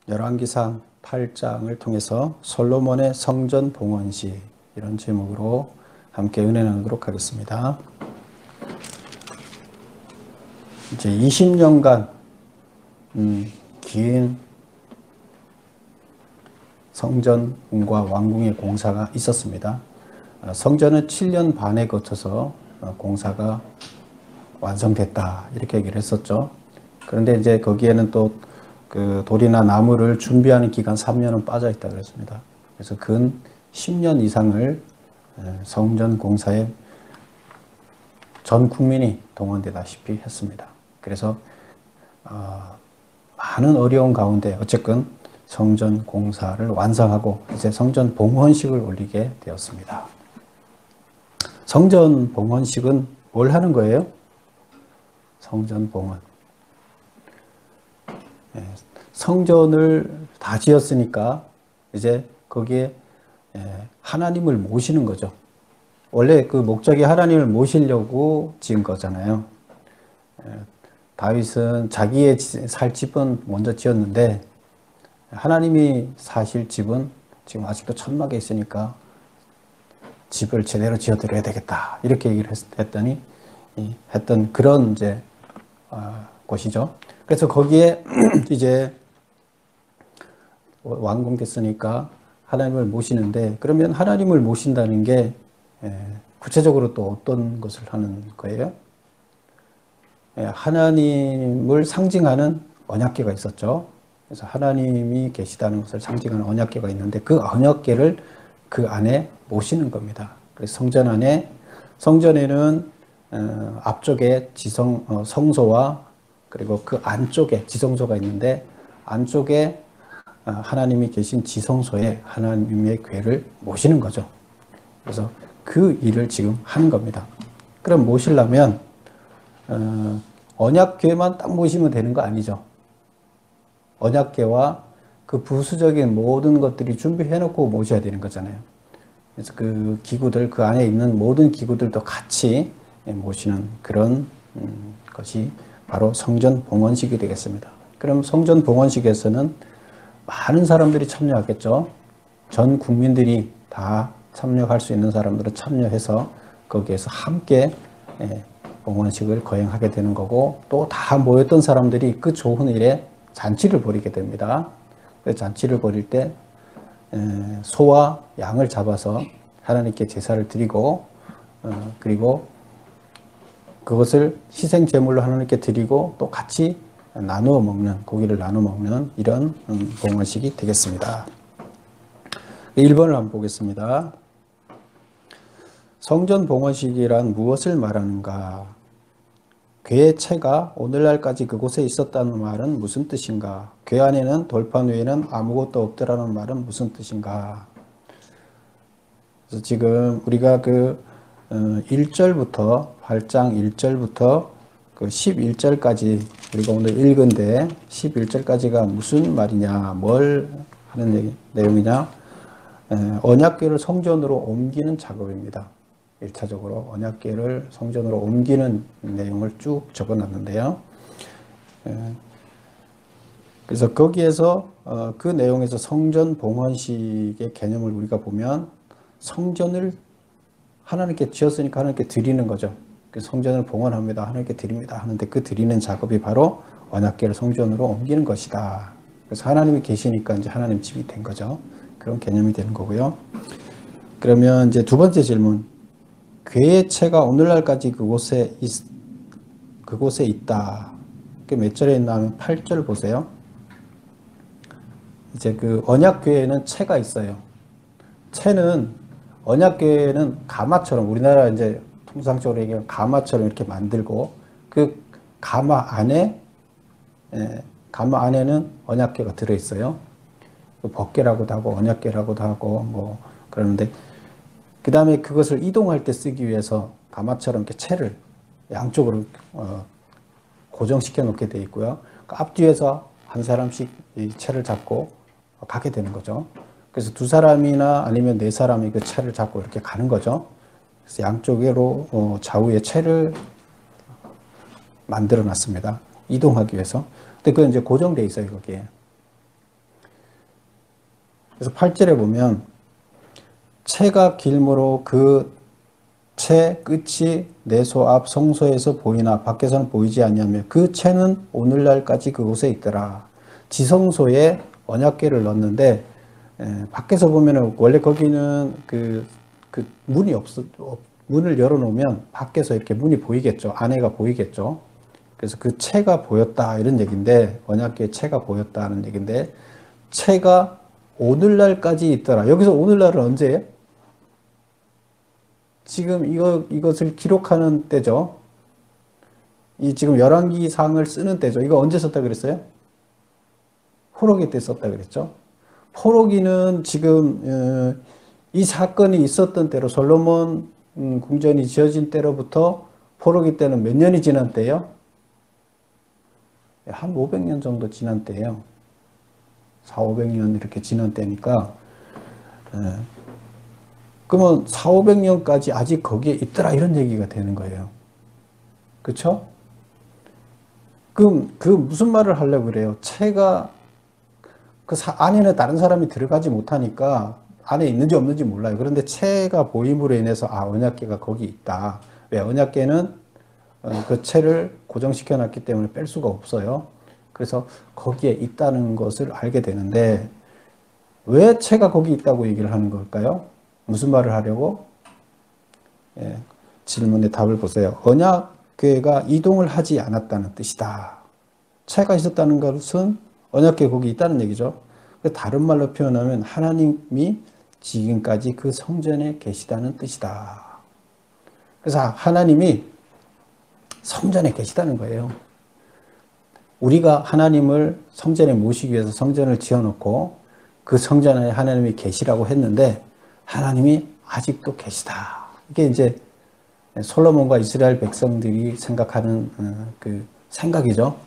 열왕기상 8장을 통해서 솔로몬의 성전 봉헌시 이런 제목으로 함께 은혜 나누도록 하겠습니다. 이제 20년간 긴 성전과 왕궁의 공사가 있었습니다. 성전은 7년 반에 거쳐서 공사가 완성됐다 이렇게 얘기를 했었죠. 그런데 이제 거기에는 또 그 돌이나 나무를 준비하는 기간 3년은 빠져 있다 그랬습니다. 그래서 근 10년 이상을 성전 공사에 전 국민이 동원되다시피 했습니다. 그래서 많은 어려운 가운데 어쨌든 성전 공사를 완성하고 이제 성전 봉헌식을 올리게 되었습니다. 성전 봉헌식은 뭘 하는 거예요? 성전 봉헌. 성전을 다 지었으니까 이제 거기에 하나님을 모시는 거죠. 원래 그 목적이 하나님을 모시려고 지은 거잖아요. 다윗은 자기의 살 집은 먼저 지었는데 하나님이 사실 집은 지금 아직도 천막에 있으니까 집을 제대로 지어드려야 되겠다 이렇게 얘기를 했더니 했던 그런 이제 곳이죠. 그래서 거기에 이제 완공됐으니까 하나님을 모시는데, 그러면 하나님을 모신다는 게 구체적으로 또 어떤 것을 하는 거예요? 하나님을 상징하는 언약궤가 있었죠. 그래서 하나님이 계시다는 것을 상징하는 언약궤가 있는데 그 언약궤를 그 안에 모시는 겁니다. 그래서 성전 안에, 성전에는 앞쪽에 성소와 그리고 그 안쪽에 지성소가 있는데 안쪽에 하나님이 계신 지성소에 하나님의 궤를 모시는 거죠. 그래서 그 일을 지금 하는 겁니다. 그럼 모시려면 언약궤만 딱 모시면 되는 거 아니죠. 언약궤와 그 부수적인 모든 것들이 준비해놓고 모셔야 되는 거잖아요. 그래서 그 기구들, 그 안에 있는 모든 기구들도 같이 모시는 그런 것이 바로 성전 봉헌식이 되겠습니다. 그럼 성전 봉헌식에서는 많은 사람들이 참여하겠죠. 전 국민들이 다 참여할 수 있는 사람들은 참여해서 거기에서 함께 봉헌식을 거행하게 되는 거고, 또 다 모였던 사람들이 그 좋은 일에 잔치를 벌이게 됩니다. 그 잔치를 벌일 때 소와 양을 잡아서 하나님께 제사를 드리고 그리고 그것을 희생 제물로 하나님께 드리고 또 같이 나누어 먹는, 고기를 나누어 먹는 이런 봉헌식이 되겠습니다. 1번을 한번 보겠습니다. 성전 봉헌식이란 무엇을 말하는가? 궤의 채가 오늘날까지 그곳에 있었다는 말은 무슨 뜻인가? 궤 안에는 돌판 외에는 아무것도 없더라는 말은 무슨 뜻인가? 그래서 지금 우리가 그 1절부터 8장 1절부터 그 11절까지 우리가 오늘 읽은데 11절까지가 무슨 말이냐, 뭘 하는 내용이냐? 언약궤를 성전으로 옮기는 작업입니다. 1차적으로 언약궤를 성전으로 옮기는 내용을 쭉 적어놨는데요. 그래서 거기에서 그 내용에서 성전 봉헌식의 개념을 우리가 보면 성전을 하나님께 지었으니까 하나님께 드리는 거죠. 성전을 봉헌합니다. 하나님께 드립니다. 하는데 그 드리는 작업이 바로 언약궤를 성전으로 옮기는 것이다. 그래서 하나님이 계시니까 이제 하나님 집이 된 거죠. 그런 개념이 되는 거고요. 그러면 이제 두 번째 질문. 궤의 채가 오늘날까지 그곳에 있다. 그게 몇 절에 있나 하면 8절 보세요. 이제 그 언약궤에는 채가 있어요. 채는, 언약궤는 가마처럼, 우리나라 이제 통상적으로 얘기하면 가마처럼 이렇게 만들고 그 가마 안에는 언약궤가 들어있어요. 법궤라고도 하고 언약궤라고도 하고 뭐 그러는데, 그 다음에 그것을 이동할 때 쓰기 위해서 가마처럼 이렇게 채를 양쪽으로 고정시켜 놓게 되어 있고요. 그 앞뒤에서 한 사람씩 이 채를 잡고 가게 되는 거죠. 그래서 두 사람이나 아니면 네 사람이 그 채를 잡고 이렇게 가는 거죠. 그래서 양쪽으로 좌우에 채를 만들어 놨습니다. 이동하기 위해서. 근데 그건 이제 고정되어 있어요, 거기에. 그래서 8절에 보면 채가 길므로 그 채 끝이 내 소 앞 성소에서 보이나 밖에서는 보이지 아니하며 그 채는 오늘날까지 그곳에 있더라. 지성소에 언약궤를 넣었는데 밖에서 보면은 원래 거기는 그 문이 문을 열어놓으면 밖에서 이렇게 문이 보이겠죠. 안에가 보이겠죠. 그래서 그 채가 보였다 이런 얘기인데 언약궤 채가 보였다는 얘기인데 채가 오늘날까지 있더라. 여기서 오늘날은 언제예요? 지금 이것을 기록하는 때죠. 이 지금 열왕기상을 쓰는 때죠. 이거 언제 썼다 그랬어요? 포로기 때 썼다 그랬죠. 포로기는 지금 이 사건이 있었던 때로 솔로몬 궁전이 지어진 때로부터 포로기 때는 몇 년이 지난 때예요? 한 500년 정도 지난 때예요. 4, 500년 이렇게 지난 때니까 그러면 4, 500년까지 아직 거기에 있더라 이런 얘기가 되는 거예요. 그렇죠? 그럼 그 무슨 말을 하려고 그래요? 채가 그 안에는 다른 사람이 들어가지 못하니까 안에 있는지 없는지 몰라요. 그런데 채가 보임으로 인해서 언약궤가 거기 있다. 왜? 언약궤는 그 채를 고정시켜 놨기 때문에 뺄 수가 없어요. 그래서 거기에 있다는 것을 알게 되는데 왜 채가 거기 있다고 얘기를 하는 걸까요? 무슨 말을 하려고? 질문에 답을 보세요. 언약궤가 이동을 하지 않았다는 뜻이다. 채가 있었다는 것은 언약궤 거기 있다는 얘기죠. 다른 말로 표현하면 하나님이 지금까지 그 성전에 계시다는 뜻이다. 그래서 하나님이 성전에 계시다는 거예요. 우리가 하나님을 성전에 모시기 위해서 성전을 지어놓고 그 성전 안에 하나님이 계시라고 했는데 하나님이 아직도 계시다. 이게 이제 솔로몬과 이스라엘 백성들이 생각하는 그 생각이죠.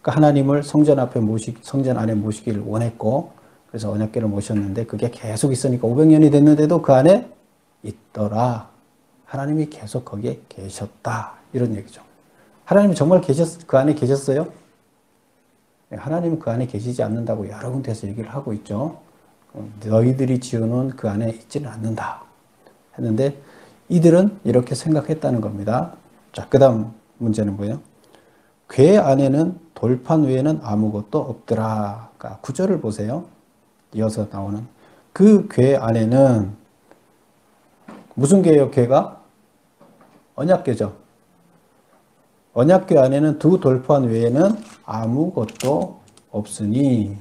그러니까 하나님을 성전 안에 모시기를 원했고 그래서 언약궤를 모셨는데 그게 계속 있으니까 500년이 됐는데도 그 안에 있더라. 하나님이 계속 거기에 계셨다. 이런 얘기죠. 하나님이 정말 그 안에 계셨어요? 하나님은 그 안에 계시지 않는다고 여러 군데에서 얘기를 하고 있죠. 너희들이 지어놓은 그 안에 있지는 않는다 했는데 이들은 이렇게 생각했다는 겁니다. 자, 그 다음 문제는 뭐예요? 궤 안에는 돌판 외에는 아무것도 없더라. 그러니까 구절을 보세요. 이어서 나오는 그 궤 안에는 무슨 궤예요? 궤가? 언약궤죠. 언약궤 안에는 두 돌판 외에는 아무것도 없으니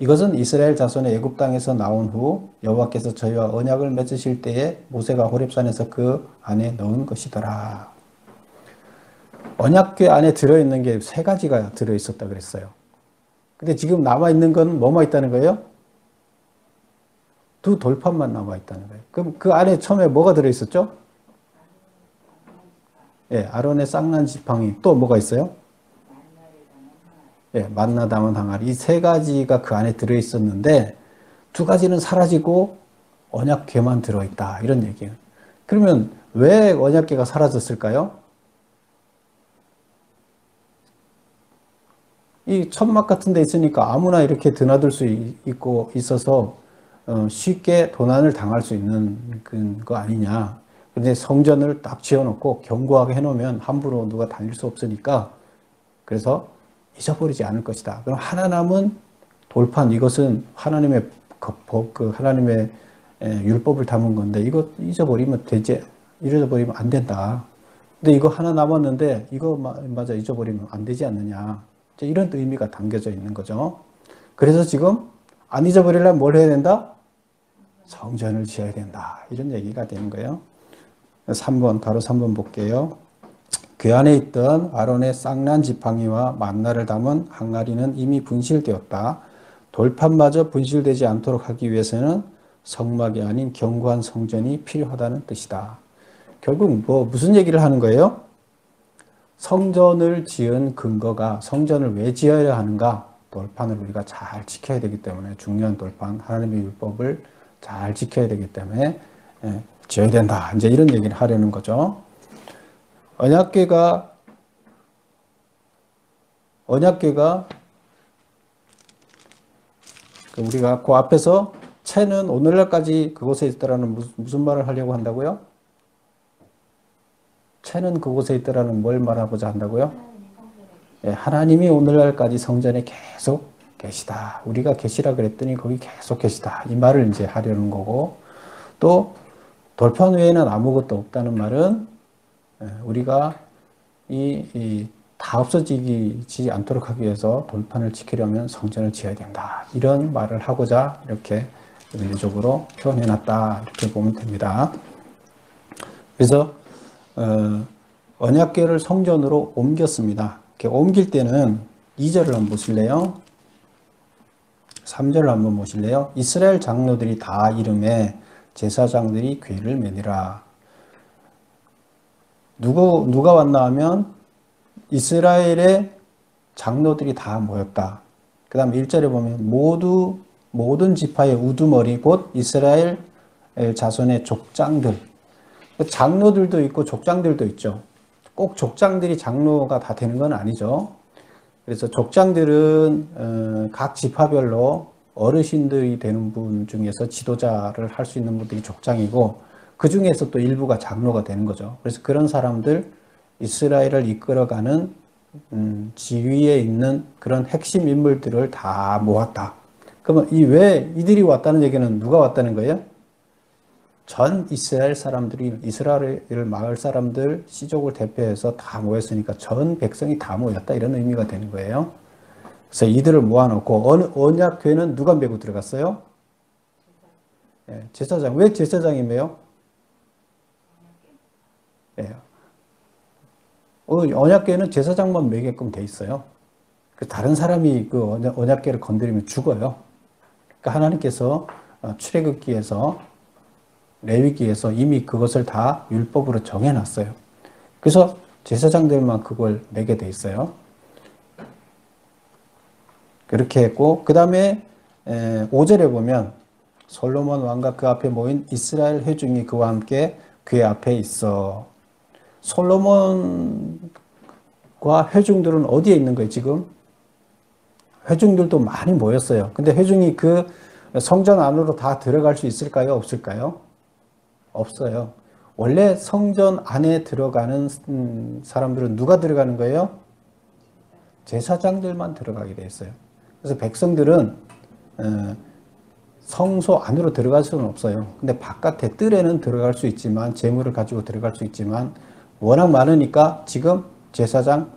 이것은 이스라엘 자손의 애굽 땅에서 나온 후 여호와께서 저희와 언약을 맺으실 때에 모세가 호렙산에서 그 안에 넣은 것이더라. 언약궤 안에 들어있는 게 세 가지가 들어있었다 그랬어요. 근데 지금 남아있는 건 뭐만 있다는 거예요? 두 돌판만 남아있다는 거예요. 그럼 그 안에 처음에 뭐가 들어있었죠? 예, 아론의 쌍난 지팡이. 또 뭐가 있어요? 예, 만나 담은 항아리. 이 세 가지가 그 안에 들어있었는데 두 가지는 사라지고 언약궤만 들어있다. 이런 얘기예요. 그러면 왜 언약궤가 사라졌을까요? 이 천막 같은 데 있으니까 아무나 이렇게 드나들 수 있고 있어서 쉽게 도난을 당할 수 있는 거 아니냐. 그런데 성전을 딱 지어놓고 견고하게 해놓으면 함부로 누가 다닐 수 없으니까 그래서 잊어버리지 않을 것이다. 그럼 하나 남은 돌판, 이것은 하나님의 하나님의 율법을 담은 건데 이거 잊어버리면 안 된다. 근데 이거 하나 남았는데 이거 맞아 잊어버리면 안 되지 않느냐. 이런 의미가 담겨져 있는 거죠. 그래서 지금 안 잊어버리려면 뭘 해야 된다? 성전을 지어야 된다. 이런 얘기가 되는 거예요. 3번, 바로 3번 볼게요. 그 안에 있던 아론의 쌍난 지팡이와 만나를 담은 항아리는 이미 분실되었다. 돌판마저 분실되지 않도록 하기 위해서는 성막이 아닌 견고한 성전이 필요하다는 뜻이다. 결국 무슨 얘기를 하는 거예요? 성전을 지은 근거가 성전을 왜 지어야 하는가? 돌판을 우리가 잘 지켜야 되기 때문에 중요한 돌판, 하나님의 율법을 잘 지켜야 되기 때문에 지어야 된다. 이제 이런 얘기를 하려는 거죠. 언약궤가 우리가 그 앞에서 채는 오늘날까지 그곳에 있더라는 무슨 말을 하려고 한다고요? 채는 그곳에 있더라는 뭘 말하고자 한다고요? 예, 하나님이 오늘날까지 성전에 계속 계시다. 우리가 계시라 그랬더니 거기 계속 계시다. 이 말을 이제 하려는 거고, 또 돌판 외에는 아무것도 없다는 말은 우리가 다 없어지지 않도록 하기 위해서 돌판을 지키려면 성전을 지어야 된다. 이런 말을 하고자 이렇게 논리적으로 표현해놨다. 이렇게 보면 됩니다. 그래서 언약궤를 성전으로 옮겼습니다. 이렇게 옮길 때는 2절을 한번 보실래요? 3절을 한번 보실래요? 이스라엘 장로들이 다 이름에 제사장들이 궤를 매니라. 누가 왔나 하면 이스라엘의 장로들이 다 모였다. 그 다음 1절에 보면 모든 지파의 우두머리 곧 이스라엘 자손의 족장들. 장로들도 있고 족장들도 있죠. 꼭 족장들이 장로가 다 되는 건 아니죠. 그래서 족장들은 각 지파별로 어르신들이 되는 분 중에서 지도자를 할 수 있는 분들이 족장이고, 그 중에서 또 일부가 장로가 되는 거죠. 그래서 그런 사람들, 이스라엘을 이끌어가는 지위에 있는 그런 핵심 인물들을 다 모았다. 그러면 왜 이들이 왔다는 얘기는 누가 왔다는 거예요? 전 이스라엘 사람들이, 이스라엘 마을 사람들, 시족을 대표해서 다 모였으니까 전 백성이 다 모였다, 이런 의미가 되는 거예요. 그래서 이들을 모아놓고, 언약궤는 누가 메고 들어갔어요? 예, 제사장. 왜 제사장이 메요? 예. 언약궤는 제사장만 메게끔 돼 있어요. 다른 사람이 그 언약궤를 건드리면 죽어요. 그러니까 하나님께서 출애굽기에서, 레위기에서 이미 그것을 다 율법으로 정해놨어요. 그래서 제사장들만 그걸 메게 돼 있어요. 그렇게 했고, 그 다음에 5절에 보면 솔로몬 왕과 그 앞에 모인 이스라엘 회중이 그와 함께 궤 앞에 있어. 솔로몬과 회중들은 어디에 있는 거예요, 지금? 회중들도 많이 모였어요. 근데 회중이 그 성전 안으로 다 들어갈 수 있을까요? 없을까요? 없어요. 원래 성전 안에 들어가는 사람들은 누가 들어가는 거예요? 제사장들만 들어가게 돼 있어요. 그래서 백성들은 성소 안으로 들어갈 수는 없어요. 근데 바깥에 뜰에는 들어갈 수 있지만, 재물을 가지고 들어갈 수 있지만, 워낙 많으니까 지금 제사장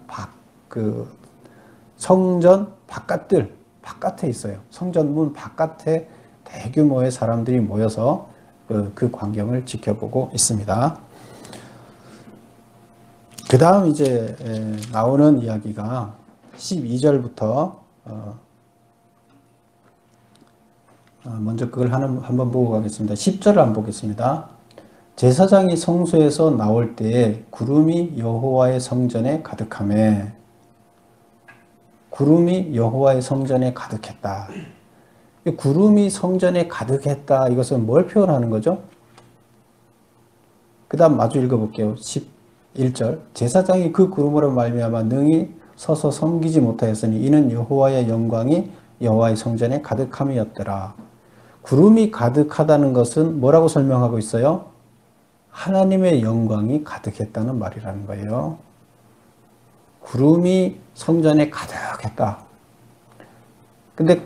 성전 바깥뜰, 바깥에 있어요. 성전 문 바깥에 대규모의 사람들이 모여서 그 광경을 지켜보고 있습니다. 그 다음 이제 나오는 이야기가 12절부터 먼저 그걸 한번 보고 가겠습니다. 10절을 한번 보겠습니다. 제사장이 성소에서 나올 때에 구름이 여호와의 성전에 가득하매. 구름이 여호와의 성전에 가득했다. 구름이 성전에 가득했다. 이것은 뭘 표현하는 거죠? 그 다음 마주 읽어볼게요. 11절. 제사장이 그 구름으로 말미암아 능히 서서 섬기지 못하였으니 이는 여호와의 영광이 여호와의 성전에 가득함이었더라. 구름이 가득하다는 것은 뭐라고 설명하고 있어요? 하나님의 영광이 가득했다는 말이라는 거예요. 구름이 성전에 가득했다. 근데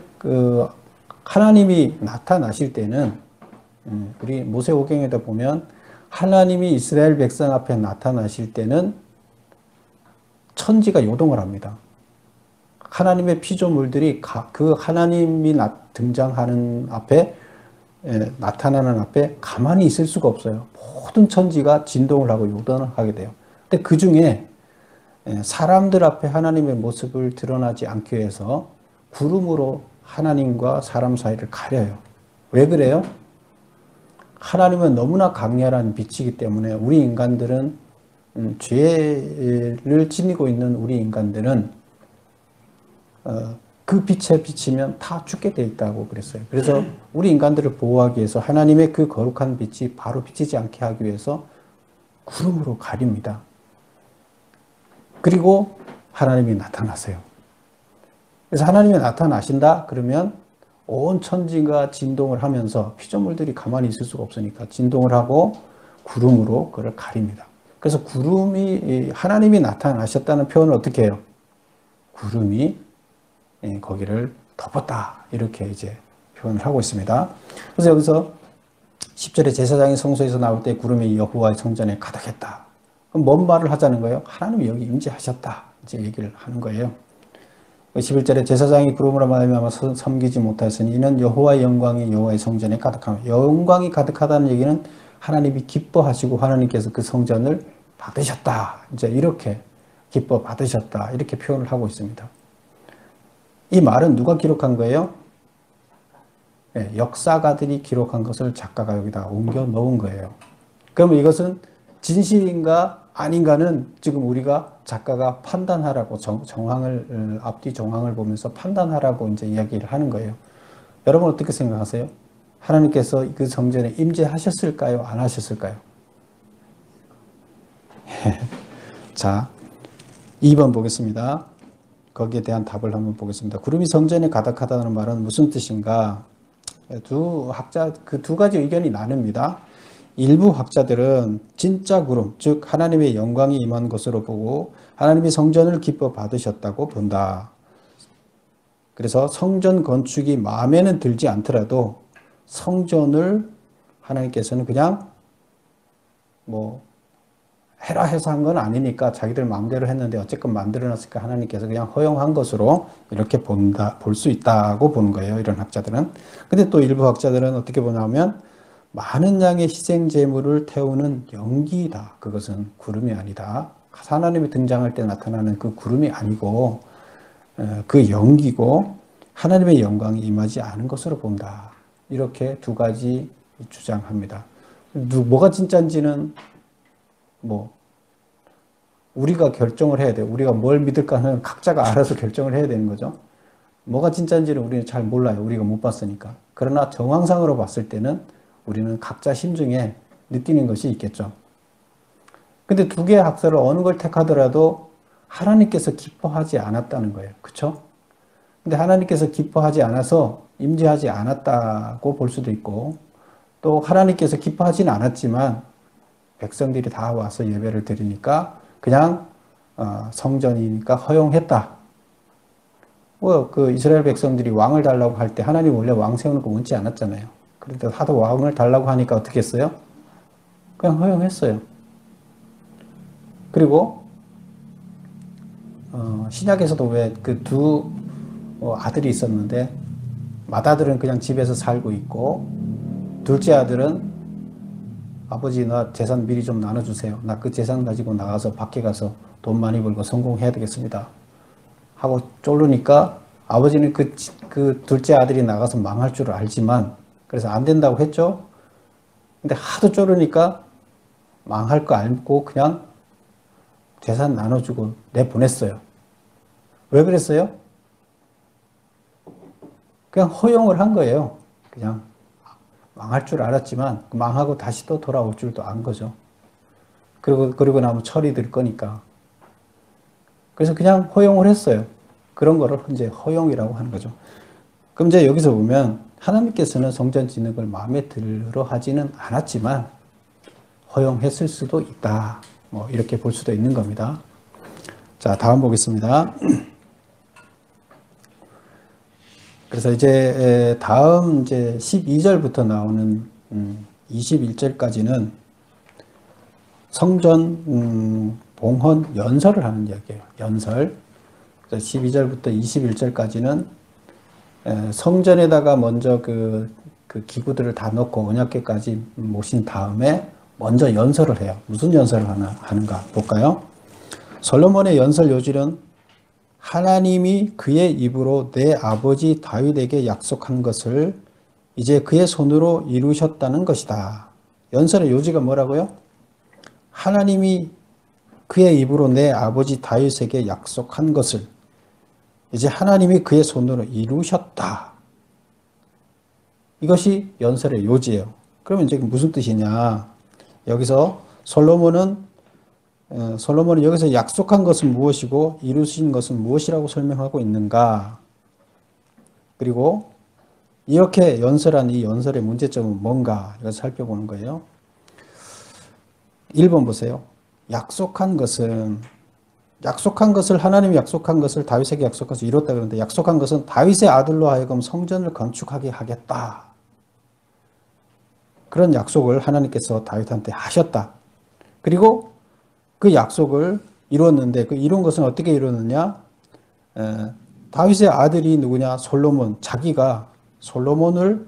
하나님이 나타나실 때는 우리 모세오경에다 보면 하나님이 이스라엘 백성 앞에 나타나실 때는 천지가 요동을 합니다. 하나님의 피조물들이 그 하나님이 등장하는 앞에, 나타나는 앞에 가만히 있을 수가 없어요. 모든 천지가 진동을 하고 요동을 하게 돼요. 근데 그 중에 사람들 앞에 하나님의 모습을 드러나지 않기 위해서 구름으로 하나님과 사람 사이를 가려요. 왜 그래요? 하나님은 너무나 강렬한 빛이기 때문에 우리 인간들은, 죄를 지니고 있는 우리 인간들은 그 빛에 비치면 다 죽게 돼 있다고 그랬어요. 그래서 우리 인간들을 보호하기 위해서 하나님의 그 거룩한 빛이 바로 비치지 않게 하기 위해서 구름으로 가립니다. 그리고 하나님이 나타나세요. 그래서 하나님이 나타나신다 그러면 온 천지가 진동을 하면서 피조물들이 가만히 있을 수가 없으니까 진동을 하고 구름으로 그를 가립니다. 그래서 구름이 하나님이 나타나셨다는 표현을 어떻게 해요? 구름이 거기를 덮었다 이렇게 이제 표현을 하고 있습니다. 그래서 여기서 10절에 제사장이 성소에서 나올 때 구름이 여호와의 성전에 가득했다. 그럼 뭔 말을 하자는 거예요? 하나님이 여기 임재하셨다 이제 얘기를 하는 거예요. 11절에 제사장이 구름으로 말미암아 섬기지 못하였으니 이는 여호와의 영광이 여호와의 성전에 가득하며, 영광이 가득하다는 얘기는 하나님이 기뻐하시고 하나님께서 그 성전을 받으셨다. 이제 이렇게 기뻐 받으셨다. 이렇게 표현을 하고 있습니다. 이 말은 누가 기록한 거예요? 네, 역사가들이 기록한 것을 작가가 여기다 옮겨 놓은 거예요. 그러면 이것은 진실인가 아닌가는 지금 우리가 작가가 판단하라고 정황을 앞뒤 정황을 보면서 판단하라고 이제 이야기를 하는 거예요. 여러분 어떻게 생각하세요? 하나님께서 그 성전에 임재하셨을까요? 안 하셨을까요? 자, 2번 보겠습니다. 거기에 대한 답을 한번 보겠습니다. 구름이 성전에 가득하다는 말은 무슨 뜻인가? 그 두 가지 의견이 나뉩니다. 일부 학자들은 진짜 구름, 즉 하나님의 영광이 임한 것으로 보고 하나님이 성전을 기뻐 받으셨다고 본다. 그래서 성전 건축이 마음에는 들지 않더라도 성전을 하나님께서는 그냥 뭐 해라 해서 한 건 아니니까 자기들 마음대로 했는데 어쨌건 만들어놨으니까 하나님께서 그냥 허용한 것으로 이렇게 볼 수 있다고 보는 거예요. 이런 학자들은. 근데 또 일부 학자들은 어떻게 보냐면 많은 양의 희생 제물을 태우는 연기다. 그것은 구름이 아니다. 하나님이 등장할 때 나타나는 그 구름이 아니고 그 연기고 하나님의 영광이 임하지 않은 것으로 본다. 이렇게 두 가지 주장합니다. 뭐가 진짜인지는 뭐 우리가 결정을 해야 돼요. 우리가 뭘 믿을까 하는 각자가 알아서 결정을 해야 되는 거죠. 뭐가 진짜인지는 우리는 잘 몰라요. 우리가 못 봤으니까. 그러나 정황상으로 봤을 때는 우리는 각자 심중에 느끼는 것이 있겠죠. 근데 두 개의 학설을 어느 걸 택하더라도 하나님께서 기뻐하지 않았다는 거예요. 그렇죠? 근데 하나님께서 기뻐하지 않아서 임재하지 않았다고 볼 수도 있고, 또 하나님께서 기뻐하지는 않았지만 백성들이 다 와서 예배를 드리니까 그냥 성전이니까 허용했다. 그 이스라엘 백성들이 왕을 달라고 할 때 하나님 원래 왕 세우는 거 원치 않았잖아요. 그런데 하도 왕을 달라고 하니까 어떻게 했어요? 그냥 허용했어요. 그리고 신약에서도 왜 그 두 아들이 있었는데 맏아들은 그냥 집에서 살고 있고 둘째 아들은 아버지 나 재산 미리 좀 나눠주세요. 나 그 재산 가지고 나가서 밖에 가서 돈 많이 벌고 성공해야 되겠습니다. 하고 쫄르니까 아버지는 그 둘째 아들이 나가서 망할 줄 알지만 그래서 안 된다고 했죠. 근데 하도 쫄르니까 망할 거 알고 그냥 재산 나눠주고 내보냈어요. 왜 그랬어요? 그냥 허용을 한 거예요. 그냥 망할 줄 알았지만 망하고 다시 또 돌아올 줄도 안 거죠. 그리고 나면 철이 들 거니까. 그래서 그냥 허용을 했어요. 그런 거를 이제 허용이라고 하는 거죠. 그럼 이제 여기서 보면 하나님께서는 성전 짓는 걸 마음에 들어 하지는 않았지만 허용했을 수도 있다. 뭐 이렇게 볼 수도 있는 겁니다. 자, 다음 보겠습니다. 그래서 이제 다음 이제 12절부터 나오는 21절까지는 성전 봉헌 연설을 하는 이야기예요. 연설. 그래서 12절부터 21절까지는 성전에다가 먼저 그 기구들을 다 넣고 언약궤까지 모신 다음에 먼저 연설을 해요. 무슨 연설을 하는가 볼까요? 솔로몬의 연설 요지는 하나님이 그의 입으로 내 아버지 다윗에게 약속한 것을 이제 그의 손으로 이루셨다는 것이다. 연설의 요지가 뭐라고요? 하나님이 그의 입으로 내 아버지 다윗에게 약속한 것을 이제 하나님이 그의 손으로 이루셨다. 이것이 연설의 요지예요. 그러면 이제 무슨 뜻이냐? 여기서 솔로몬은 여기서 약속한 것은 무엇이고 이루신 것은 무엇이라고 설명하고 있는가? 그리고 이렇게 연설한 이 연설의 문제점은 뭔가 이걸 살펴보는 거예요. 1번 보세요. 약속한 것을 하나님이 약속한 것을 다윗에게 약속한 것을 이뤘다 그러는데 약속한 것은 다윗의 아들로 하여금 성전을 건축하게 하겠다. 그런 약속을 하나님께서 다윗한테 하셨다. 그리고 그 약속을 이루었는데 그 이룬 것은 어떻게 이루었느냐? 다윗의 아들이 누구냐? 솔로몬. 자기가 솔로몬을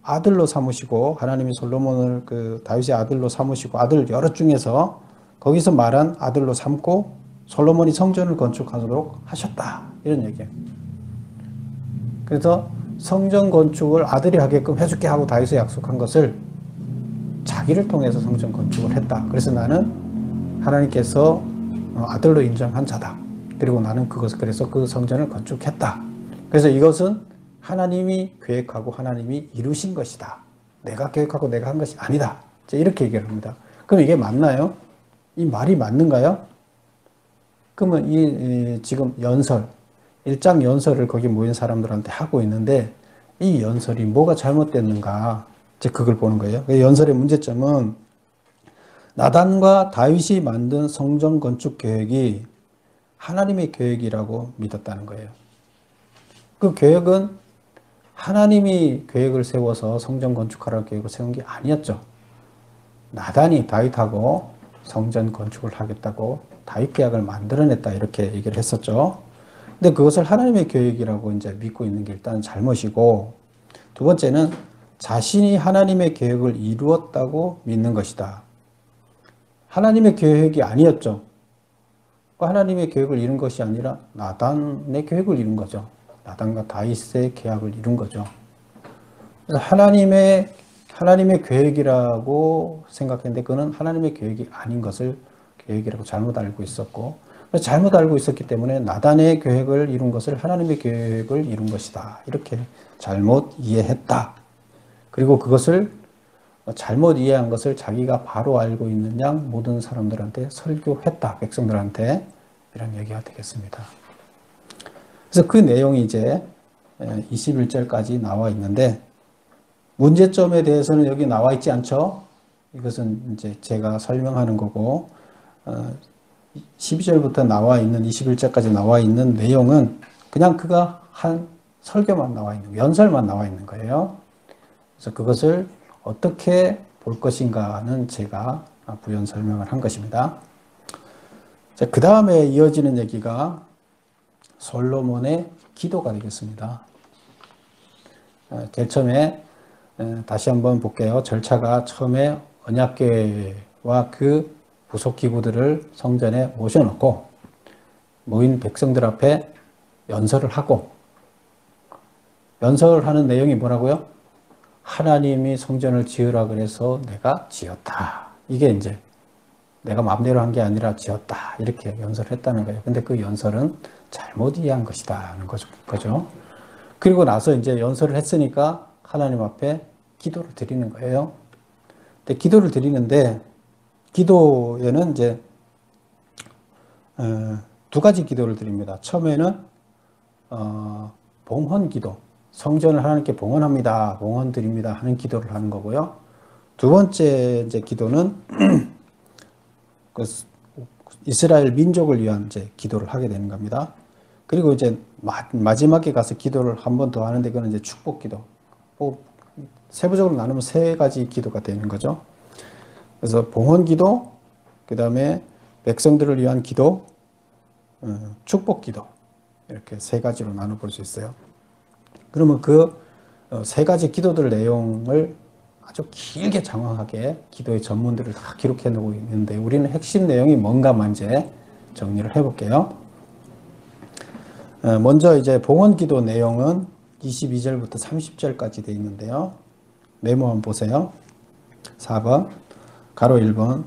아들로 삼으시고 하나님이 솔로몬을 그 다윗의 아들로 삼으시고 아들 여럿 중에서 거기서 말한 아들로 삼고 솔로몬이 성전을 건축하도록 하셨다. 이런 얘기예요. 그래서 성전 건축을 아들이 하게끔 해줄게 하고 다윗에 약속한 것을 자기를 통해서 성전 건축을 했다. 그래서 나는 하나님께서 아들로 인정한 자다. 그리고 나는 그래서 그 성전을 건축했다. 그래서 이것은 하나님이 계획하고 하나님이 이루신 것이다. 내가 계획하고 내가 한 것이 아니다. 이렇게 얘기를 합니다. 그럼 이게 맞나요? 이 말이 맞는가요? 그러면 지금 연설, 1장 연설을 거기 모인 사람들한테 하고 있는데 이 연설이 뭐가 잘못됐는가? 이제 그걸 보는 거예요. 연설의 문제점은 나단과 다윗이 만든 성전 건축 계획이 하나님의 계획이라고 믿었다는 거예요. 그 계획은 하나님이 계획을 세워서 성전 건축하라는 계획을 세운 게 아니었죠. 나단이 다윗하고 성전 건축을 하겠다고 다윗 계약을 만들어냈다 이렇게 얘기를 했었죠. 근데 그것을 하나님의 계획이라고 이제 믿고 있는 게 일단 잘못이고, 두 번째는 자신이 하나님의 계획을 이루었다고 믿는 것이다. 하나님의 계획이 아니었죠. 하나님의 계획을 이룬 것이 아니라 나단의 계획을 이룬 거죠. 나단과 다윗의 계약을 이룬 거죠. 그래서 하나님의 계획이라고 생각했는데 그는 하나님의 계획이 아닌 것을 계획이라고 잘못 알고 있었고, 잘못 알고 있었기 때문에 나단의 계획을 이룬 것을 하나님의 계획을 이룬 것이다. 이렇게 잘못 이해했다. 그리고 그것을 잘못 이해한 것을 자기가 바로 알고 있는 양 모든 사람들한테 설교했다. 백성들한테. 이런 얘기가 되겠습니다. 그래서 그 내용이 이제 21절까지 나와 있는데 문제점에 대해서는 여기 나와 있지 않죠? 이것은 이제 제가 설명하는 거고 12절부터 나와 있는 21절까지 나와 있는 내용은 그냥 그가 한 설교만 나와 있는, 연설만 나와 있는 거예요. 그래서 그것을 어떻게 볼 것인가는 제가 부연 설명을 한 것입니다. 그 다음에 이어지는 얘기가 솔로몬의 기도가 되겠습니다. 제일 처음에 다시 한번 볼게요. 절차가 처음에 언약궤와 그 부속 기구들을 성전에 모셔놓고 모인 백성들 앞에 연설을 하고, 연설을 하는 내용이 뭐라고요? 하나님이 성전을 지으라 그래서 내가 지었다. 이게 이제 내가 마음대로 한 게 아니라 지었다. 이렇게 연설을 했다는 거예요. 근데 그 연설은 잘못 이해한 것이다. 하는 거죠. 그리고 나서 이제 연설을 했으니까 하나님 앞에 기도를 드리는 거예요. 근데 기도를 드리는데 기도에는 이제 두 가지 기도를 드립니다. 처음에는 봉헌 기도, 성전을 하나님께 봉헌합니다, 봉헌 드립니다 하는 기도를 하는 거고요. 두 번째 이제 기도는 그 이스라엘 민족을 위한 이제 기도를 하게 되는 겁니다. 그리고 이제 마지막에 가서 기도를 한 번 더 하는데 그건 이제 축복 기도. 세부적으로 나누면 세 가지 기도가 되는 거죠. 그래서 봉헌 기도, 그 다음에 백성들을 위한 기도, 축복 기도, 이렇게 세 가지로 나눠볼 수 있어요. 그러면 그 세 가지 기도들 내용을 아주 길게 장황하게 기도의 전문들을 다 기록해 놓고 있는데 우리는 핵심 내용이 뭔가만 이제 정리를 해볼게요. 먼저 이제 봉헌 기도 내용은 22절부터 30절까지 되어 있는데요. 메모 한번 보세요. 4번, 가로 1번.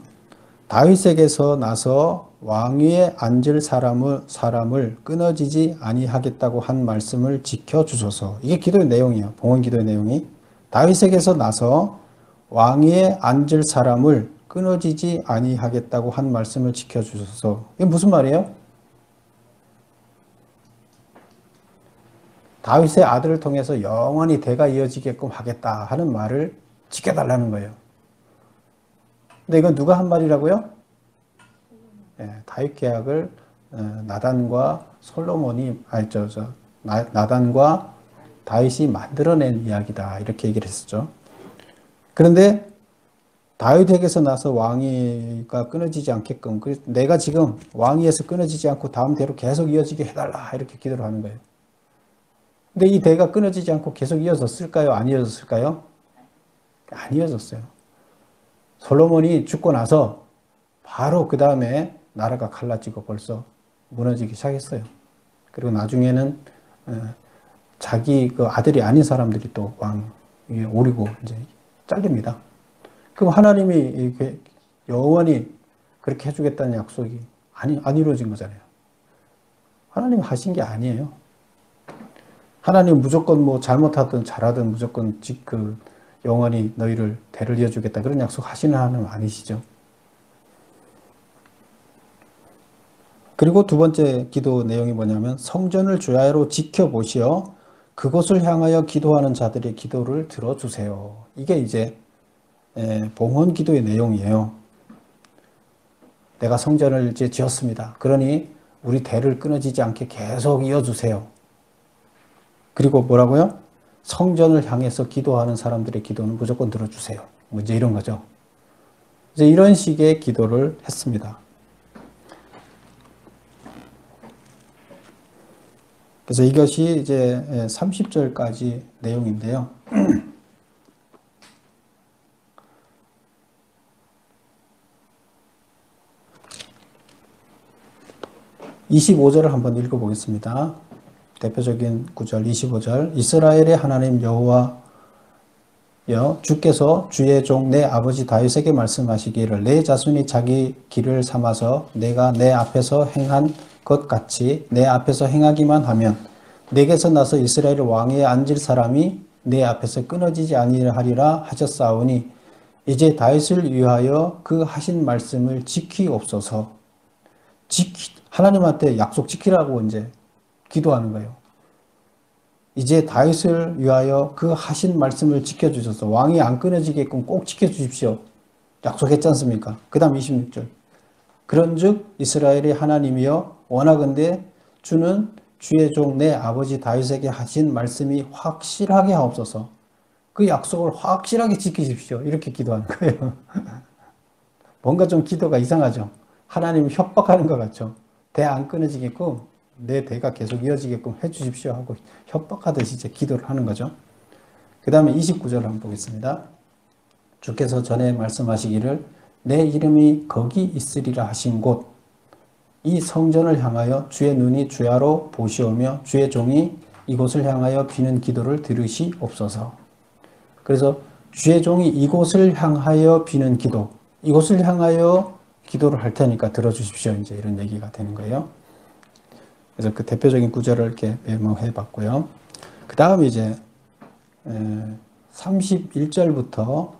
다윗에게서 나서 왕위에 앉을 사람을 끊어지지 아니하겠다고 한 말씀을 지켜주소서. 이게 기도의 내용이에요. 봉헌 기도의 내용이. 다윗에게서 나서 왕위에 앉을 사람을 끊어지지 아니하겠다고 한 말씀을 지켜주소서. 이게 무슨 말이에요? 다윗의 아들을 통해서 영원히 대가 이어지게끔 하겠다 하는 말을 지켜달라는 거예요. 근데 이건 누가 한 말이라고요? 다윗 계약을 나단과 솔로몬이 나단과 다윗이 만들어낸 이야기다 이렇게 얘기를 했었죠. 그런데 다윗에게서 나서 왕위가 끊어지지 않게끔 내가 지금 왕위에서 끊어지지 않고 다음 대로 계속 이어지게 해달라 이렇게 기도를 하는 거예요. 근데 이 대가 끊어지지 않고 계속 이어졌을까요? 안 이어졌을까요? 안 이어졌어요. 솔로몬이 죽고 나서 바로 그 다음에 나라가 갈라지고 벌써 무너지기 시작했어요. 그리고 나중에는 자기 그 아들이 아닌 사람들이 또 왕위에 오르고 이제 잘립니다. 그럼 하나님이 영원히 그렇게 해주겠다는 약속이 안 이루어진 거잖아요. 하나님 하신 게 아니에요. 하나님 무조건 뭐 잘못하든 잘하든 무조건 영원히 너희를 대를 이어주겠다 그런 약속 하시는 하나님 아니시죠. 그리고 두 번째 기도 내용이 뭐냐면 성전을 주야로 지켜보시어 그곳을 향하여 기도하는 자들의 기도를 들어주세요. 이게 이제 봉헌 기도의 내용이에요. 내가 성전을 이제 지었습니다. 그러니 우리 대를 끊어지지 않게 계속 이어주세요. 그리고 뭐라고요? 성전을 향해서 기도하는 사람들의 기도는 무조건 들어주세요. 뭐 이제 이런 거죠. 이제 이런 식의 기도를 했습니다. 그래서 이것이 이제 30절까지 내용인데요. 25절을 한번 읽어보겠습니다. 대표적인 구절 25절 이스라엘의 하나님 여호와여 주께서 주의 종 내 아버지 다윗에게 말씀하시기를 내 자손이 자기 길을 삼아서 내가 내 앞에서 행한 것 같이 내 앞에서 행하기만 하면 내게서 나서 이스라엘 왕위에 앉을 사람이 내 앞에서 끊어지지 아니하리라 하셨사오니 이제 다윗을 위하여 그 하신 말씀을 지키옵소서. 하나님한테 약속 지키라고 이제 기도하는 거예요. 이제 다윗을 위하여 그 하신 말씀을 지켜주셔서 왕이 안 끊어지게끔 꼭 지켜주십시오. 약속했지 않습니까? 그 다음 26절 그런즉 이스라엘의 하나님이여 원하건대 주는 주의 종 내 아버지 다윗에게 하신 말씀이 확실하게 하옵소서. 그 약속을 확실하게 지키십시오. 이렇게 기도하는 거예요. 뭔가 좀 기도가 이상하죠. 하나님 협박하는 것 같죠. 대 안 끊어지게끔 내 대가 계속 이어지게끔 해주십시오 하고 협박하듯이 이제 기도를 하는 거죠. 그 다음에 29절 한번 보겠습니다. 주께서 전에 말씀하시기를 내 이름이 거기 있으리라 하신 곳 이 성전을 향하여 주의 눈이 주야로 보시오며 주의 종이 이곳을 향하여 비는 기도를 들으시옵소서. 그래서 주의 종이 이곳을 향하여 비는 기도, 이곳을 향하여 기도를 할 테니까 들어주십시오. 이제 이런 얘기가 되는 거예요. 그래서 그 대표적인 구절을 이렇게 메모해 봤고요. 그 다음 이제 31절부터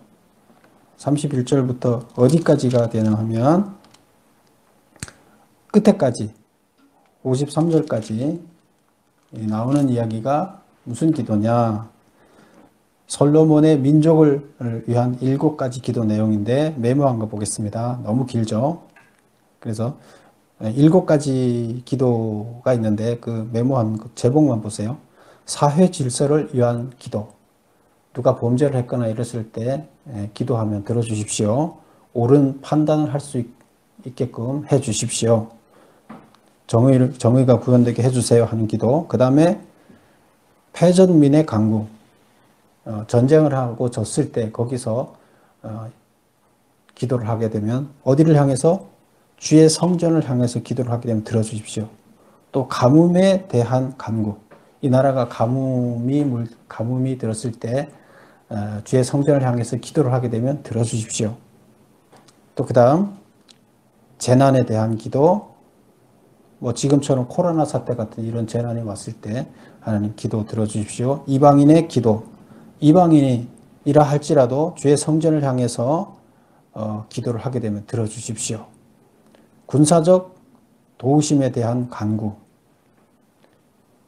어디까지가 되나 하면 끝에까지 53절까지 나오는 이야기가 무슨 기도냐. 솔로몬의 민족을 위한 7가지 기도 내용인데 메모한 거 보겠습니다. 너무 길죠. 그래서 7가지 기도가 있는데 그 메모한 제목만 보세요. 사회 질서를 위한 기도. 누가 범죄를 했거나 이랬을 때 기도하면 들어주십시오. 옳은 판단을 할 수 있게끔 해주십시오. 정의가 구현되게 해주세요 하는 기도. 그 다음에 패전민의 강구. 전쟁을 하고 졌을 때 거기서 기도를 하게 되면 어디를 향해서? 주의 성전을 향해서 기도를 하게 되면 들어주십시오. 또 가뭄에 대한 간구. 이 나라가 가뭄이 들었을 때 주의 성전을 향해서 기도를 하게 되면 들어주십시오. 또 그 다음 재난에 대한 기도. 뭐 지금처럼 코로나 사태 같은 이런 재난이 왔을 때 하나님 기도 들어주십시오. 이방인의 기도. 이방인이라 할지라도 주의 성전을 향해서 기도를 하게 되면 들어주십시오. 군사적 도우심에 대한 간구.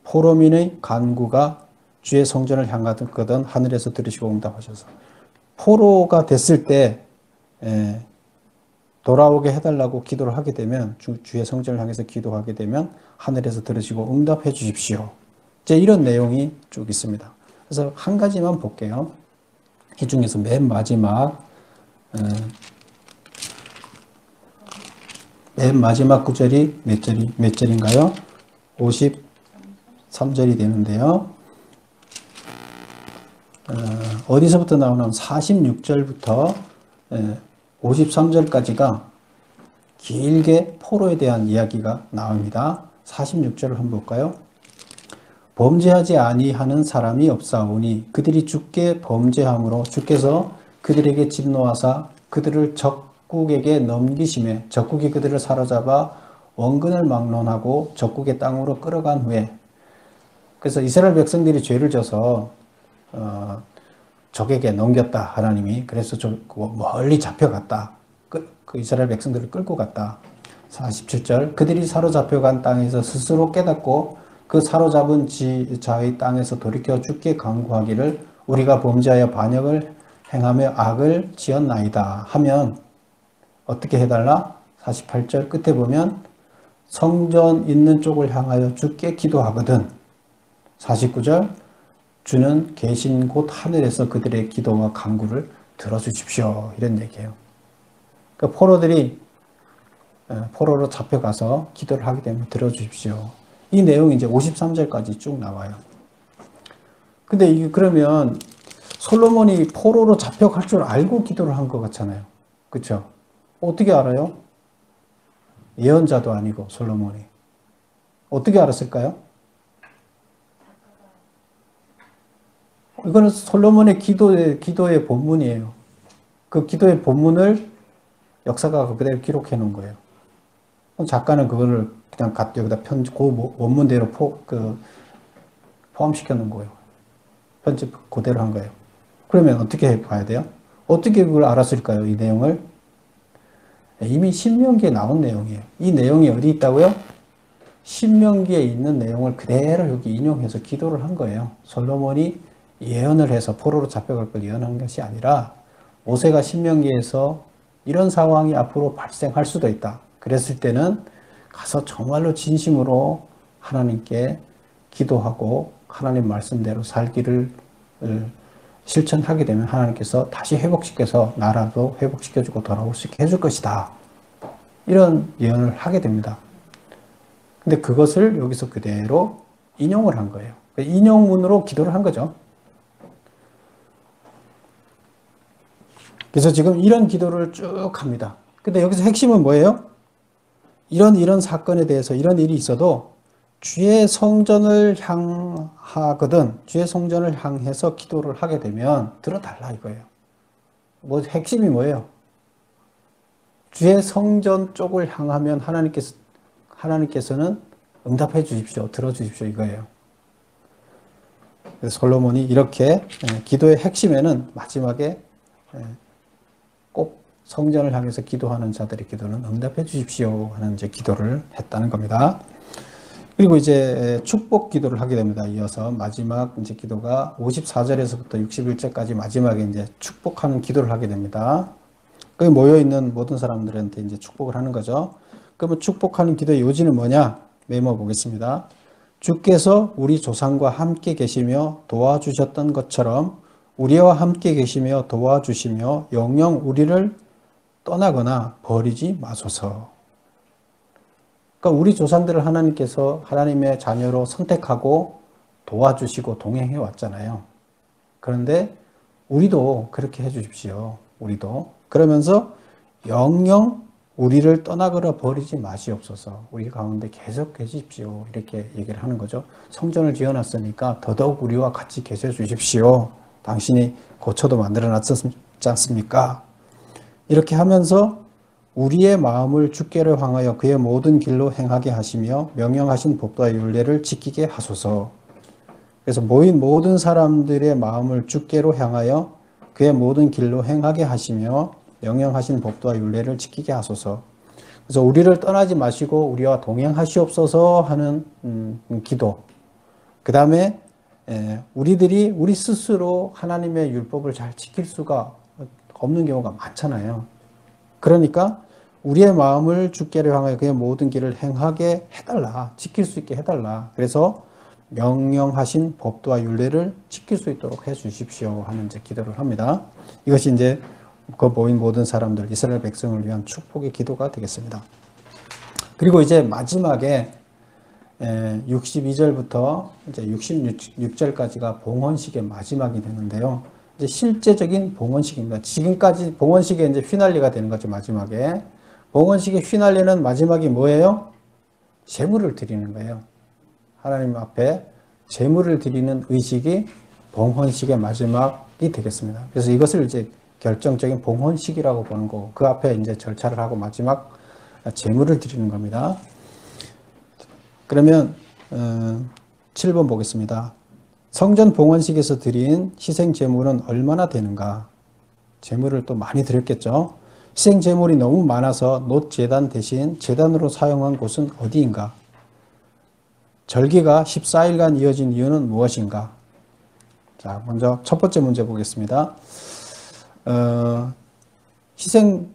포로민의 간구가 주의 성전을 향하거든 하늘에서 들으시고 응답하셔서. 포로가 됐을 때 돌아오게 해달라고 기도를 하게 되면, 주의 성전을 향해서 기도하게 되면 하늘에서 들으시고 응답해 주십시오. 이제 이런 내용이 쭉 있습니다. 그래서 한 가지만 볼게요. 이 중에서 맨 마지막 구절이 몇 절인가요? 53절이 되는데요. 어디서부터 나오냐면 46절부터 53절까지가 길게 포로에 대한 이야기가 나옵니다. 46절을 한번 볼까요? 범죄하지 아니하는 사람이 없사오니 그들이 주께 범죄함으로 주께서 그들에게 진노하사 그들을 적국에게 넘기심에 적국이 그들을 사로잡아 원근을 막론하고 적국의 땅으로 끌어간 후에, 그래서 이스라엘 백성들이 죄를 져서 적에게 넘겼다 하나님이. 그래서 멀리 잡혀갔다. 그 이스라엘 백성들을 끌고 갔다. 47절 그들이 사로잡혀간 땅에서 스스로 깨닫고 그 사로잡은 자의 땅에서 돌이켜 주께 간구하기를 우리가 범죄하여 반역을 행하며 악을 지었나이다 하면 어떻게 해달라? 48절 끝에 보면 성전 있는 쪽을 향하여 주께 기도하거든. 49절 주는 계신 곳 하늘에서 그들의 기도와 간구를 들어주십시오. 이런 얘기예요. 그러니까 포로로 잡혀가서 기도를 하게 되면 들어주십시오. 이 내용이 이제 53절까지 쭉 나와요. 근데 이게 그러면 솔로몬이 포로로 잡혀갈 줄 알고 기도를 한 것 같잖아요. 그렇죠? 어떻게 알아요? 예언자도 아니고 솔로몬이. 어떻게 알았을까요? 이거는 솔로몬의 기도의 본문이에요. 그 기도의 본문을 역사가 그대로 기록해 놓은 거예요. 작가는 그거를 그냥 여기다 원문대로 포함시켜 놓은 거예요. 편집 그대로 한 거예요. 그러면 어떻게 봐야 돼요? 어떻게 그걸 알았을까요? 이 내용을? 이미 신명기에 나온 내용이에요. 이 내용이 어디 있다고요? 신명기에 있는 내용을 그대로 여기 인용해서 기도를 한 거예요. 솔로몬이 예언을 해서 포로로 잡혀갈 걸 예언한 것이 아니라 모세가 신명기에서 이런 상황이 앞으로 발생할 수도 있다. 그랬을 때는 가서 정말로 진심으로 하나님께 기도하고 하나님 말씀대로 살기를 실천하게 되면 하나님께서 다시 회복시켜서 나라도 회복시켜주고 돌아올 수 있게 해줄 것이다. 이런 예언을 하게 됩니다. 근데 그것을 여기서 그대로 인용을 한 거예요. 인용문으로 기도를 한 거죠. 그래서 지금 이런 기도를 쭉 합니다. 근데 여기서 핵심은 뭐예요? 이런 사건에 대해서 이런 일이 있어도 주의 성전을 향하거든 주의 성전을 향해서 기도를 하게 되면 들어달라 이거예요. 핵심이 뭐예요? 주의 성전 쪽을 향하면 하나님께서는 응답해 주십시오. 들어주십시오. 이거예요. 그래서 솔로몬이 이렇게 기도의 핵심에는 마지막에 꼭 성전을 향해서 기도하는 자들의 기도는 응답해 주십시오 하는 이제 기도를 했다는 겁니다. 그리고 이제 축복 기도를 하게 됩니다. 이어서 마지막 이제 기도가 54절에서부터 61절까지 마지막에 이제 축복하는 기도를 하게 됩니다. 거기 모여 있는 모든 사람들한테 이제 축복을 하는 거죠. 그러면 축복하는 기도의 요지는 뭐냐? 메모 보겠습니다. 주께서 우리 조상과 함께 계시며 도와주셨던 것처럼 우리와 함께 계시며 도와주시며 영영 우리를 떠나거나 버리지 마소서. 그러니까 우리 조상들을 하나님께서 하나님의 자녀로 선택하고 도와주시고 동행해 왔잖아요. 그런데 우리도 그렇게 해 주십시오. 우리도. 그러면서 영영 우리를 떠나거나 버리지 마시옵소서. 우리 가운데 계속 계십시오. 이렇게 얘기를 하는 거죠. 성전을 지어놨으니까 더더욱 우리와 같이 계셔 주십시오. 당신이 고초도 만들어놨지 않습니까? 이렇게 하면서 우리의 마음을 주께를 향하여 그의 모든 길로 행하게 하시며 명령하신 법도와 율례를 지키게 하소서. 그래서 모인 모든 사람들의 마음을 주께로 향하여 그의 모든 길로 행하게 하시며 명령하신 법도와 율례를 지키게 하소서. 그래서 우리를 떠나지 마시고 우리와 동행하시옵소서 하는 기도. 그 다음에 우리들이 우리 스스로 하나님의 율법을 잘 지킬 수가 없는 경우가 많잖아요. 그러니까 우리의 마음을 주께를 향하여 그의 모든 길을 행하게 해달라. 지킬 수 있게 해달라. 그래서 명령하신 법도와 율례를 지킬 수 있도록 해 주십시오 하는 이제 기도를 합니다. 이것이 이제 그 모인 모든 사람들, 이스라엘 백성을 위한 축복의 기도가 되겠습니다. 그리고 이제 마지막에 62절부터 이제 66절까지가 봉헌식의 마지막이 되는데요. 이제 실제적인 봉헌식입니다. 지금까지 봉헌식에 이제 휘날리가 되는 거죠, 마지막에. 봉헌식의 휘날리는 마지막이 뭐예요? 제물을 드리는 거예요. 하나님 앞에 제물을 드리는 의식이 봉헌식의 마지막이 되겠습니다. 그래서 이것을 이제 결정적인 봉헌식이라고 보는 거고, 그 앞에 이제 절차를 하고 마지막 제물을 드리는 겁니다. 그러면 7번 보겠습니다. 성전 봉헌식에서 드린 희생 제물은 얼마나 되는가? 제물을 또 많이 드렸겠죠. 희생 제물이 너무 많아서 놋 제단 대신 제단으로 사용한 곳은 어디인가? 절기가 14일간 이어진 이유는 무엇인가? 자, 먼저 첫 번째 문제 보겠습니다. 희생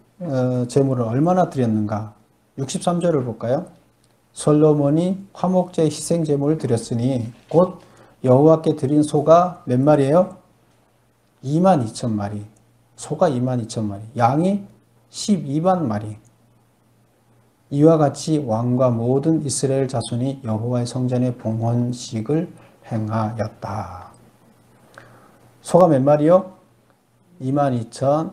제물을 얼마나 드렸는가? 63절을 볼까요? 솔로몬이 화목제 희생 제물을 드렸으니 곧 여호와께 드린 소가 몇 마리예요? 22,000마리. 소가 22,000마리. 양이 12만 마리. 이와 같이 왕과 모든 이스라엘 자손이 여호와의 성전의 봉헌식을 행하였다. 소가 몇 마리요? 22,000,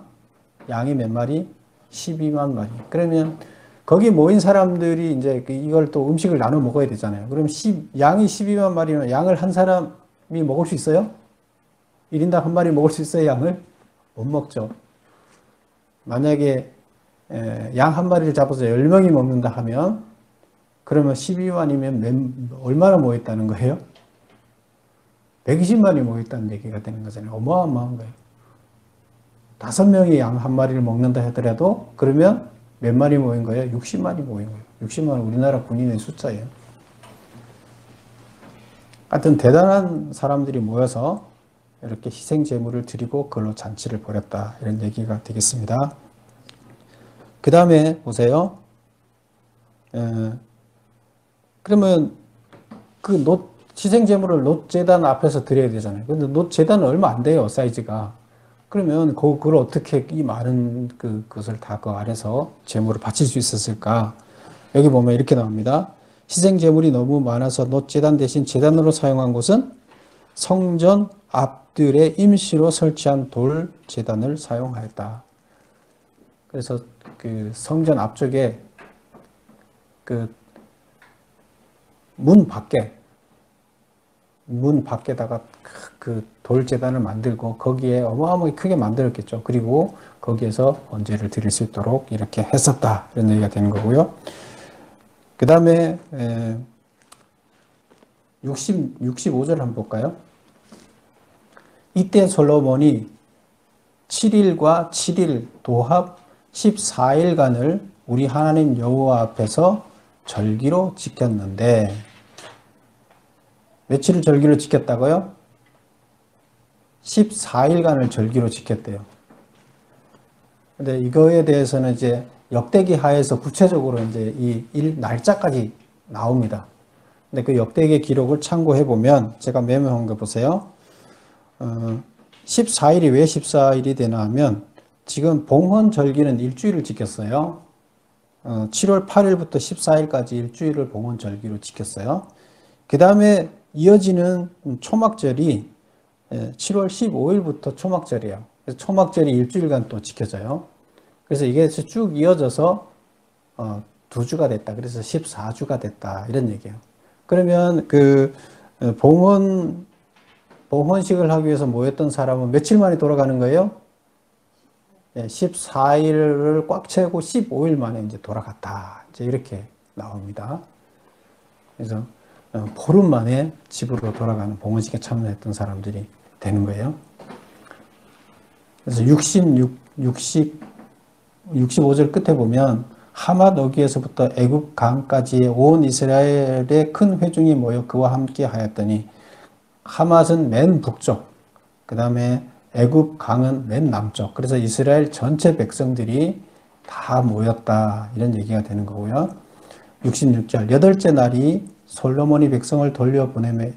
양이 몇 마리? 12만 마리. 그러면 거기 모인 사람들이 이제 이걸 또 음식을 나눠 먹어야 되잖아요. 그럼 양이 12만 마리면 양을 한 사람이 먹을 수 있어요? 1인당 한 마리 먹을 수 있어요, 양을? 못 먹죠. 만약에 양 한 마리를 잡아서 10명이 먹는다 하면 그러면 12만이면 얼마나 모였다는 거예요? 120만이 모였다는 얘기가 되는 거잖아요. 어마어마한 거예요. 5명이 양 한 마리를 먹는다 하더라도 그러면 몇 마리 모인 거예요? 60만이 모인 거예요. 60만은 우리나라 군인의 숫자예요. 하여튼 대단한 사람들이 모여서 이렇게 희생 제물을 드리고 그걸로 잔치를 벌였다. 이런 얘기가 되겠습니다. 그 다음에 보세요. 그러면 그 희생 제물을 놋 제단 앞에서 드려야 되잖아요. 근데 놋 제단은 얼마 안 돼요, 사이즈가. 그러면 그걸 어떻게 이 많은 그것을 다 그 안에서 제물을 바칠 수 있었을까? 여기 보면 이렇게 나옵니다. 희생 제물이 너무 많아서 놋 제단 대신 제단으로 사용한 곳은 성전 앞들에 임시로 설치한 돌 제단을 사용하였다. 그래서 그 성전 앞쪽에 그 문 밖에다가 그 돌 제단을 만들고 거기에 어마어마하게 크게 만들었겠죠. 그리고 거기에서 번제를 드릴 수 있도록 이렇게 했었다. 이런 얘기가 되는 거고요. 그 다음에 65절 한번 볼까요? 이때 솔로몬이 7일과 7일 도합 14일간을 우리 하나님 여호와 앞에서 절기로 지켰는데 며칠을 절기로 지켰다고요? 14일간을 절기로 지켰대요. 근데 이거에 대해서는 이제 역대기 하에서 구체적으로 이제 이 날짜까지 나옵니다. 근데 그 역대기 기록을 참고해 보면 제가 메모한 거 보세요. 14일이 왜 14일이 되나 하면 지금 봉헌 절기는 일주일을 지켰어요. 7월 8일부터 14일까지 일주일을 봉헌 절기로 지켰어요. 그 다음에 이어지는 초막절이 7월 15일부터 초막절이에요. 그래서 초막절이 일주일간 또 지켜져요. 그래서 이게 쭉 이어져서 2주가 됐다. 그래서 14주가 됐다. 이런 얘기예요. 그러면 그 봉헌식을 하기 위해서 모였던 사람은 며칠 만에 돌아가는 거예요? 14일을 꽉 채우고 15일 만에 이제 돌아갔다. 이제 이렇게 나옵니다. 그래서 보름 만에 집으로 돌아가는 봉헌식에 참여했던 사람들이 되는 거예요. 그래서 65절 끝에 보면 하맛 어귀에서부터 애굽 강까지의 온 이스라엘의 큰 회중이 모여 그와 함께 하였더니 하맛은 맨 북쪽, 그 다음에 애굽 강은 맨 남쪽. 그래서 이스라엘 전체 백성들이 다 모였다, 이런 얘기가 되는 거고요. 66절, 여덟째 날이 솔로몬이 백성을 돌려보내매,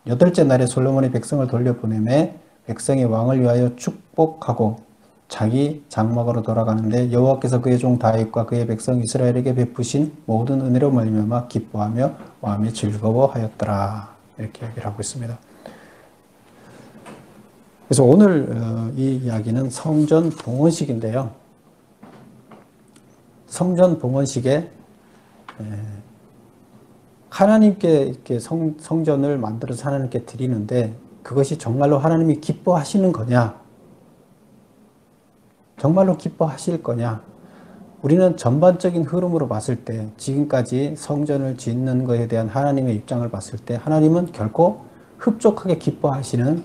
여덟째 날에 솔로몬이 백성을 돌려보내매 백성이 왕을 위하여 축복하고 자기 장막으로 돌아가는데 여호와께서 그의 종 다윗과 그의 백성 이스라엘에게 베푸신 모든 은혜로 말미암아 기뻐하며 마음이 즐거워하였더라, 이렇게 얘기를 하고 있습니다. 그래서 오늘 이 이야기는 성전 봉헌식인데요. 성전 봉헌식에 하나님께 이렇게 성전을 만들어서 하나님께 드리는데 그것이 정말로 하나님이 기뻐하시는 거냐? 정말로 기뻐하실 거냐? 우리는 전반적인 흐름으로 봤을 때 지금까지 성전을 짓는 것에 대한 하나님의 입장을 봤을 때 하나님은 결코 흡족하게 기뻐하시지는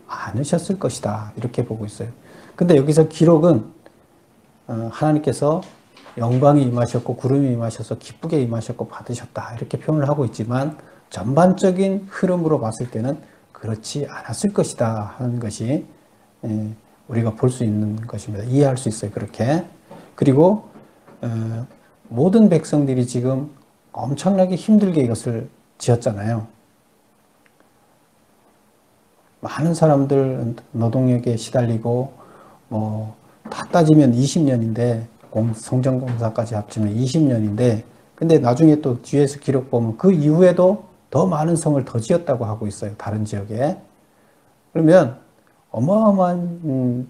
않으셨을 것이다, 이렇게 보고 있어요. 근데 여기서 기록은 하나님께서 영광이 임하셨고 구름이 임하셔서 기쁘게 임하셨고 받으셨다, 이렇게 표현을 하고 있지만 전반적인 흐름으로 봤을 때는 그렇지 않았을 것이다 하는 것이 우리가 볼 수 있는 것입니다. 이해할 수 있어요, 그렇게. 그리고 모든 백성들이 지금 엄청나게 힘들게 이것을 지었잖아요. 많은 사람들 노동력에 시달리고 다 따지면 20년인데 성전 공사까지 합치면 20년인데 근데 나중에 또 뒤에서 기록 보면 그 이후에도 더 많은 성을 더 지었다고 하고 있어요, 다른 지역에. 그러면 어마어마한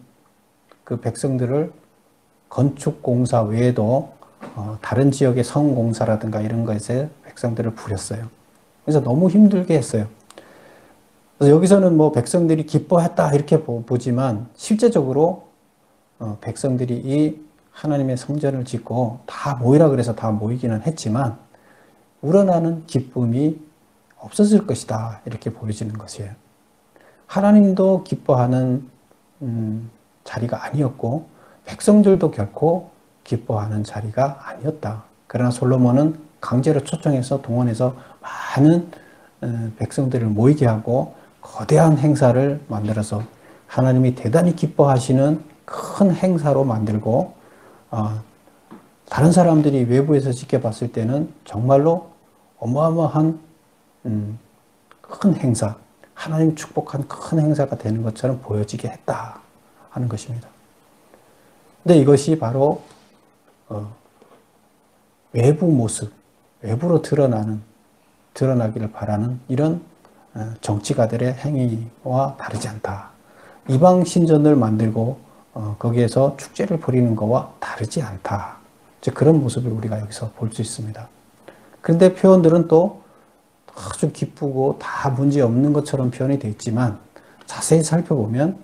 그 백성들을 건축 공사 외에도 다른 지역의 성 공사라든가 이런 것에 백성들을 부렸어요. 그래서 너무 힘들게 했어요. 그래서 여기서는 뭐 백성들이 기뻐했다 이렇게 보지만 실제적으로 백성들이 이 하나님의 성전을 짓고 다 모이라 그래서 다 모이기는 했지만 우러나는 기쁨이 없었을 것이다, 이렇게 보여지는 것이에요. 하나님도 기뻐하는 자리가 아니었고 백성들도 결코 기뻐하는 자리가 아니었다. 그러나 솔로몬은 강제로 초청해서 동원해서 많은 백성들을 모이게 하고 거대한 행사를 만들어서 하나님이 대단히 기뻐하시는 큰 행사로 만들고 다른 사람들이 외부에서 지켜봤을 때는 정말로 어마어마한 큰 행사, 하나님 축복한 큰 행사가 되는 것처럼 보여지게 했다 하는 것입니다. 근데 이것이 바로 외부 모습, 외부로 드러나기를 바라는 이런 정치가들의 행위와 다르지 않다. 이방 신전을 만들고 거기에서 축제를 벌이는 것과 다르지 않다. 즉 그런 모습을 우리가 여기서 볼 수 있습니다. 그런데 표현들은 또 아주 기쁘고 다 문제 없는 것처럼 표현이 되어 있지만 자세히 살펴보면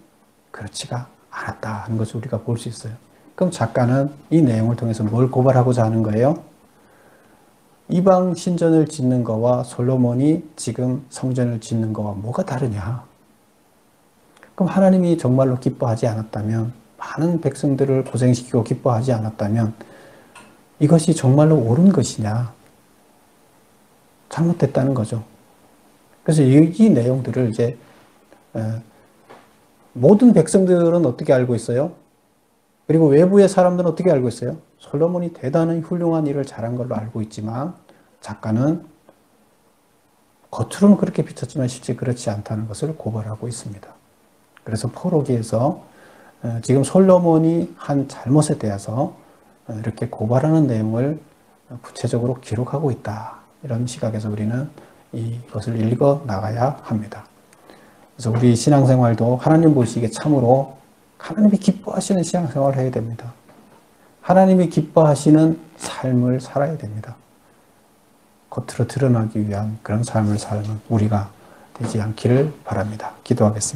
그렇지가 않았다 하는 것을 우리가 볼 수 있어요. 그럼 작가는 이 내용을 통해서 뭘 고발하고자 하는 거예요? 이방 신전을 짓는 거와 솔로몬이 지금 성전을 짓는 거와 뭐가 다르냐? 그럼 하나님이 정말로 기뻐하지 않았다면, 많은 백성들을 고생시키고 기뻐하지 않았다면 이것이 정말로 옳은 것이냐? 잘못됐다는 거죠. 그래서 이 내용들을 이제 모든 백성들은 어떻게 알고 있어요? 그리고 외부의 사람들은 어떻게 알고 있어요? 솔로몬이 대단히 훌륭한 일을 잘한 걸로 알고 있지만 작가는 겉으로는 그렇게 비쳤지만 실제 그렇지 않다는 것을 고발하고 있습니다. 그래서 포로기에서 지금 솔로몬이 한 잘못에 대해서 이렇게 고발하는 내용을 구체적으로 기록하고 있다. 이런 시각에서 우리는 이것을 읽어 나가야 합니다. 그래서 우리 신앙생활도 하나님 보시기에 참으로 하나님이 기뻐하시는 신앙생활을 해야 됩니다. 하나님이 기뻐하시는 삶을 살아야 됩니다. 겉으로 드러나기 위한 그런 삶을 사는 우리가 되지 않기를 바랍니다. 기도하겠습니다.